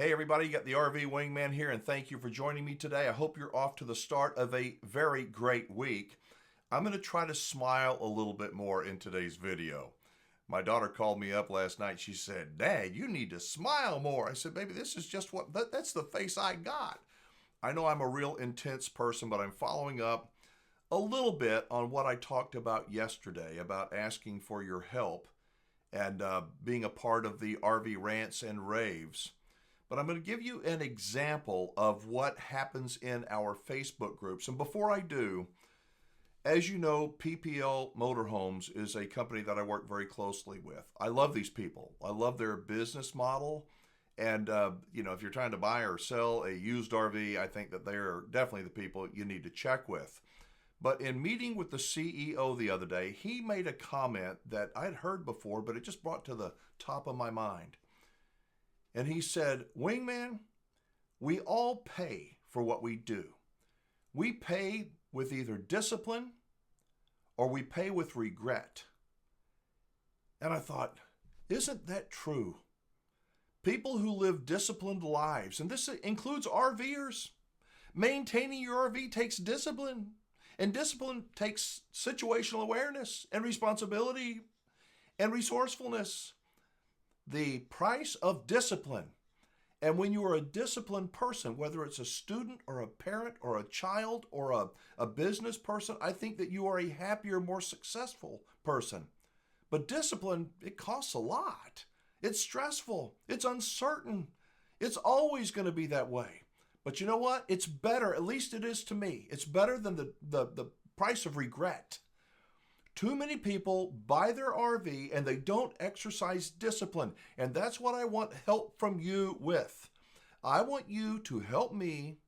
Hey everybody, you got the RV Wingman here, and thank you for joining me today. I hope you're off to the start of a very great week. I'm going to try to smile a little bit more in today's video. My daughter called me up last night. She said, "Dad, you need to smile more." I said, "Baby, this is just that's the face I got." I know I'm a real intense person, but I'm following up a little bit on what I talked about yesterday about asking for your help and being a part of the RV rants and raves. But I'm going to give you an example of what happens in our Facebook groups. And before I do, as you know, PPL Motorhomes is a company that I work very closely with. I love these people. I love their business model. And, if you're trying to buy or sell a used RV, I think that they're definitely the people you need to check with. But in meeting with the CEO the other day, he made a comment that I'd heard before, but it just brought to the top of my mind. And he said, "Wingman, we all pay for what we do. We pay with either discipline or we pay with regret." And I thought, isn't that true? People who live disciplined lives, and this includes RVers, maintaining your RV takes discipline. And discipline takes situational awareness and responsibility and resourcefulness. The price of discipline. And when you are a disciplined person, whether it's a student or a parent or a child or a business person, I think that you are a happier, more successful person. But discipline, it costs a lot. It's stressful. It's uncertain. It's always going to be that way. But you know what? It's better, at least it is to me. It's better than the price of regret. Too many people buy their RV and they don't exercise discipline. And that's what I want help from you with. I want you to help me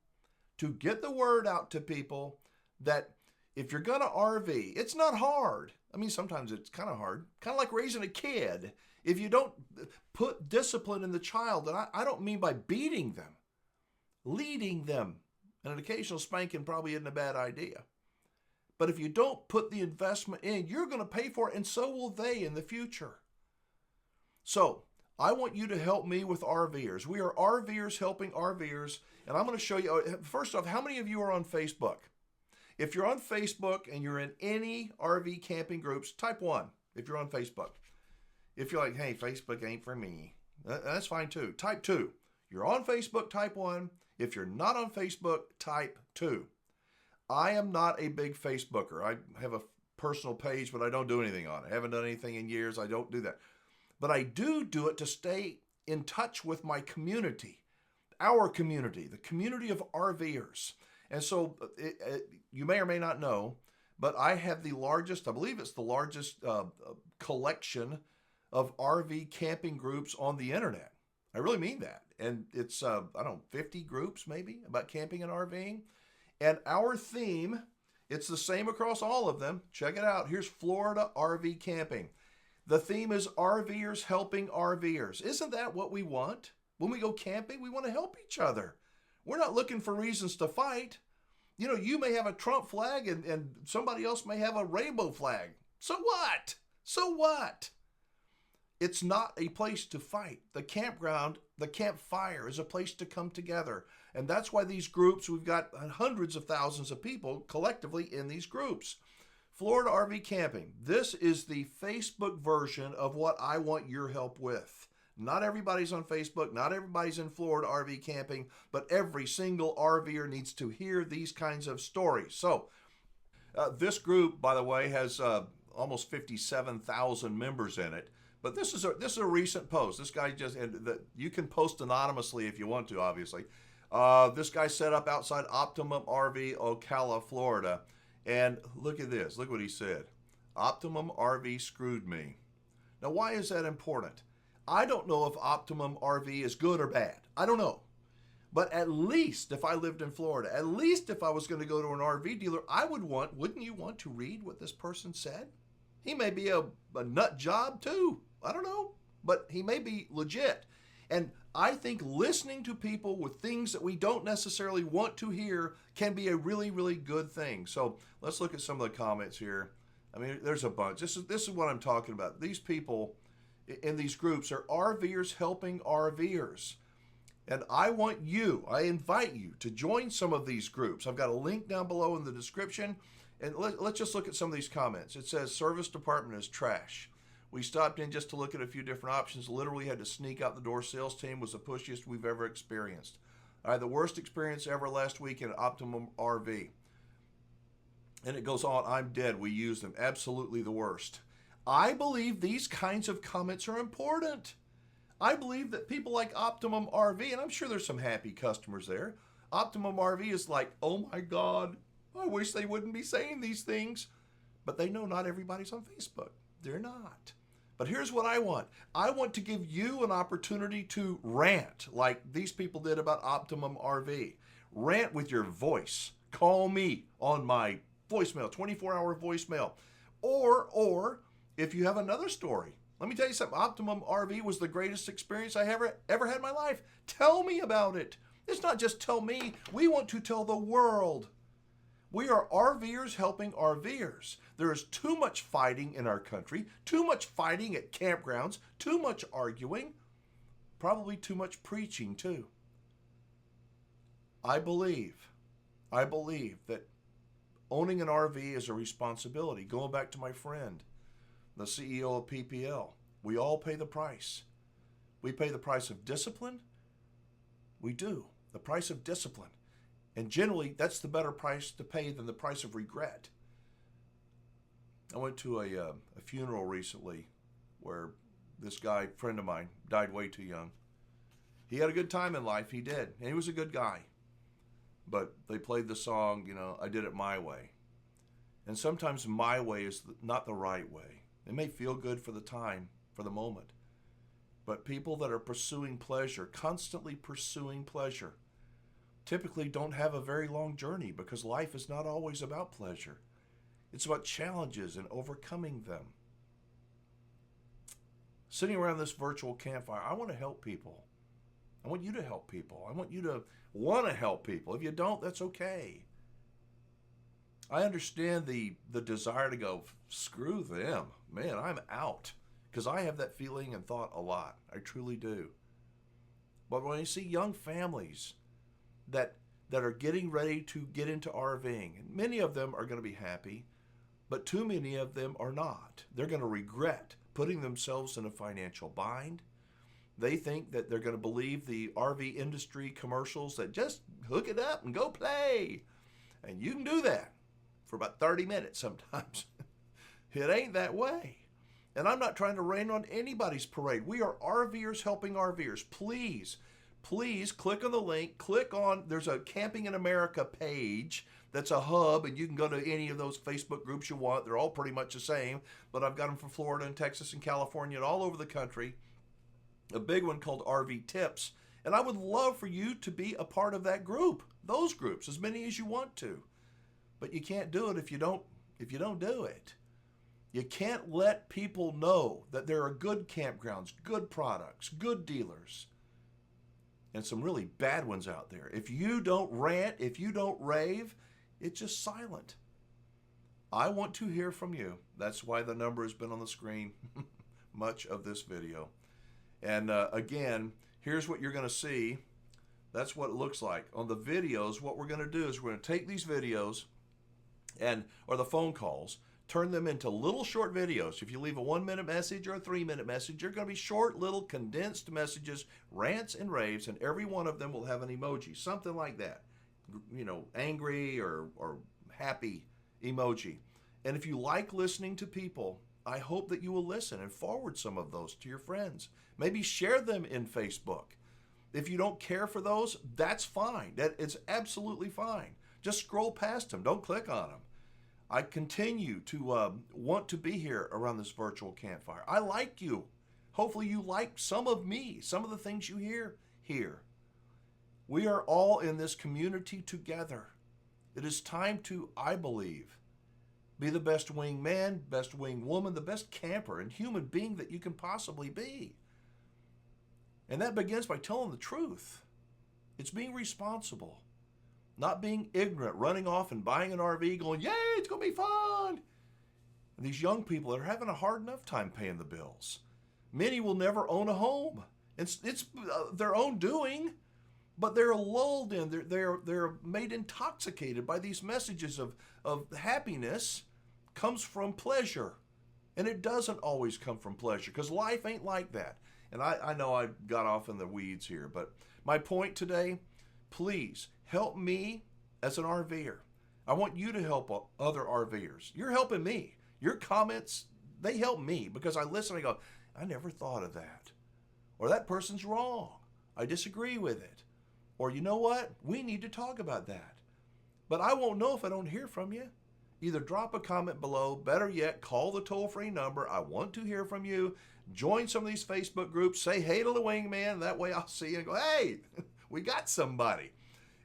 to get the word out to people that if you're going to RV, it's not hard. I mean, sometimes it's kind of hard, kind of like raising a kid. If you don't put discipline in the child, and I don't mean by beating them, leading them, and an occasional spanking probably isn't a bad idea. But if you don't put the investment in, you're going to pay for it, and so will they in the future. So I want you to help me with RVers. We are RVers helping RVers, and I'm going to show you, first off, how many of you are on Facebook? If you're on Facebook and you're in any RV camping groups, type 1 if you're on Facebook. If you're like, "Hey, Facebook ain't for me," that's fine too. Type 2. You're on Facebook, type 1. If you're not on Facebook, type 2. I am not a big Facebooker. I have a personal page, but I don't do anything on it. I haven't done anything in years. I don't do that. But I do it to stay in touch with my community, our community, the community of RVers. And so you may or may not know, but I have the largest, I believe it's the largest collection of RV camping groups on the internet. I really mean that. And it's, 50 groups maybe about camping and RVing. And our theme, it's the same across all of them. Check it out. Here's Florida RV camping. The theme is RVers helping RVers. Isn't that what we want? When we go camping, we want to help each other. We're not looking for reasons to fight. You may have a Trump flag and somebody else may have a rainbow flag. So what? So what? It's not a place to fight. The campground, the campfire is a place to come together. And that's why these groups, we've got hundreds of thousands of people collectively in these groups. Florida RV Camping. This is the Facebook version of what I want your help with. Not everybody's on Facebook. Not everybody's in Florida RV Camping. But every single RVer needs to hear these kinds of stories. So this group, by the way, has almost 57,000 members in it. But this is a recent post. This guy you can post anonymously if you want to, obviously. This guy set up outside Optimum RV, Ocala, Florida. And look at this. Look what he said. "Optimum RV screwed me." Now, why is that important? I don't know if Optimum RV is good or bad. I don't know. But at least if I lived in Florida, at least if I was going to go to an RV dealer, wouldn't you want to read what this person said? He may be a nut job too. I don't know. But he may be legit. And I think listening to people with things that we don't necessarily want to hear can be a really, really good thing. So let's look at some of the comments here. I mean, there's a bunch. This is what I'm talking about. These people in these groups are RVers helping RVers. And I invite you to join some of these groups. I've got a link down below in the description. And let's just look at some of these comments. It says, service department is trash. We stopped in just to look at a few different options. Literally had to sneak out the door. Sales team was the pushiest we've ever experienced. I had the worst experience ever last week in Optimum RV. And it goes on, I'm dead. We use them. Absolutely the worst. I believe these kinds of comments are important. I believe that people like Optimum RV, and I'm sure there's some happy customers there. Optimum RV is like, oh my God, I wish they wouldn't be saying these things. But they know not everybody's on Facebook. They're not. But here's what I want. I want to give you an opportunity to rant like these people did about Optimum RV. Rant with your voice. Call me on my voicemail, 24-hour voicemail. Or if you have another story, let me tell you something. Optimum RV was the greatest experience I ever had in my life. Tell me about it. It's not just tell me. We want to tell the world. We are RVers helping RVers. There is too much fighting in our country, too much fighting at campgrounds, too much arguing, probably too much preaching too. I believe that owning an RV is a responsibility. Going back to my friend, the CEO of PPL, we all pay the price. We pay the price of discipline. We do. The price of discipline. And generally, that's the better price to pay than the price of regret. I went to a funeral recently where this guy, friend of mine, died way too young. He had a good time in life, he did, and he was a good guy. But they played the song, I did it my way. And sometimes my way is not the right way. It may feel good for the time, for the moment. But people that are pursuing pleasure, constantly pursuing pleasure, typically don't have a very long journey because life is not always about pleasure. It's about challenges and overcoming them. Sitting around this virtual campfire, I want to help people. I want you to help people. I want you to want to help people. If you don't, that's okay. I understand the desire to go, screw them. Man, I'm out. Because I have that feeling and thought a lot. I truly do. But when I see young families that are getting ready to get into RVing, and many of them are going to be happy, but too many of them are not. They're going to regret putting themselves in a financial bind. They think that they're going to believe the RV industry commercials that just hook it up and go play. And you can do that for about 30 minutes sometimes. It ain't that way. And I'm not trying to rain on anybody's parade. We are RVers helping RVers. Please click on the link. There's a Camping in America page that's a hub, and you can go to any of those Facebook groups you want. They're all pretty much the same, but I've got them from Florida and Texas and California and all over the country. A big one called RV Tips. And I would love for you to be a part of that group, those groups, as many as you want to. But you can't do it if you don't do it. You can't let people know that there are good campgrounds, good products, good dealers, and some really bad ones out there. If you don't rant, if you don't rave, it's just silent. I want to hear from you. That's why the number has been on the screen much of this video. And again, here's what you're going to see. That's what it looks like. On the videos, what we're going to do is we're going to take these videos or the phone calls, turn them into little short videos. If you leave a 1-minute message or a 3-minute message, they're going to be short, little condensed messages, rants and raves, and every one of them will have an emoji, something like that. Angry or happy emoji. And if you like listening to people, I hope that you will listen and forward some of those to your friends. Maybe share them in Facebook. If you don't care for those, that's fine. It's absolutely fine. Just scroll past them. Don't click on them. I continue to want to be here around this virtual campfire. I like you. Hopefully you like some of me, some of the things you hear here. We are all in this community together. It is time to, I believe, be the best wingman, best wing woman, the best camper and human being that you can possibly be. And that begins by telling the truth. It's being responsible. Not being ignorant, running off and buying an RV going, yay, it's going to be fun. And these young people are having a hard enough time paying the bills. Many will never own a home. It's their own doing. but they're lulled in. They're made intoxicated by these messages of happiness comes from pleasure. And it doesn't always come from pleasure because life ain't like that. And I know I got off in the weeds here, but my point today, please help me as an RVer. I want you to help other RVers. You're helping me. Your comments, they help me because I listen and I go, I never thought of that. Or that person's wrong. I disagree with it. Or you know what? We need to talk about that. But I won't know if I don't hear from you. Either drop a comment below, better yet, call the toll-free number. I want to hear from you. Join some of these Facebook groups. Say hey to the Wingman. That way I'll see you and go, hey, we got somebody.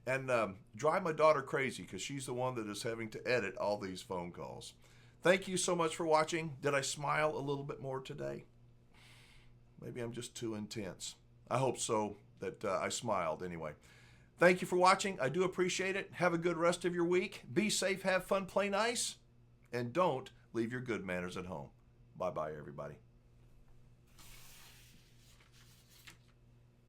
And drive my daughter crazy because she's the one that is having to edit all these phone calls. Thank you so much for watching. Did I smile a little bit more today? Maybe I'm just too intense. I hope so that I smiled anyway. Thank you for watching. I do appreciate it. Have a good rest of your week. Be safe, have fun, play nice, and don't leave your good manners at home. Bye-bye, everybody.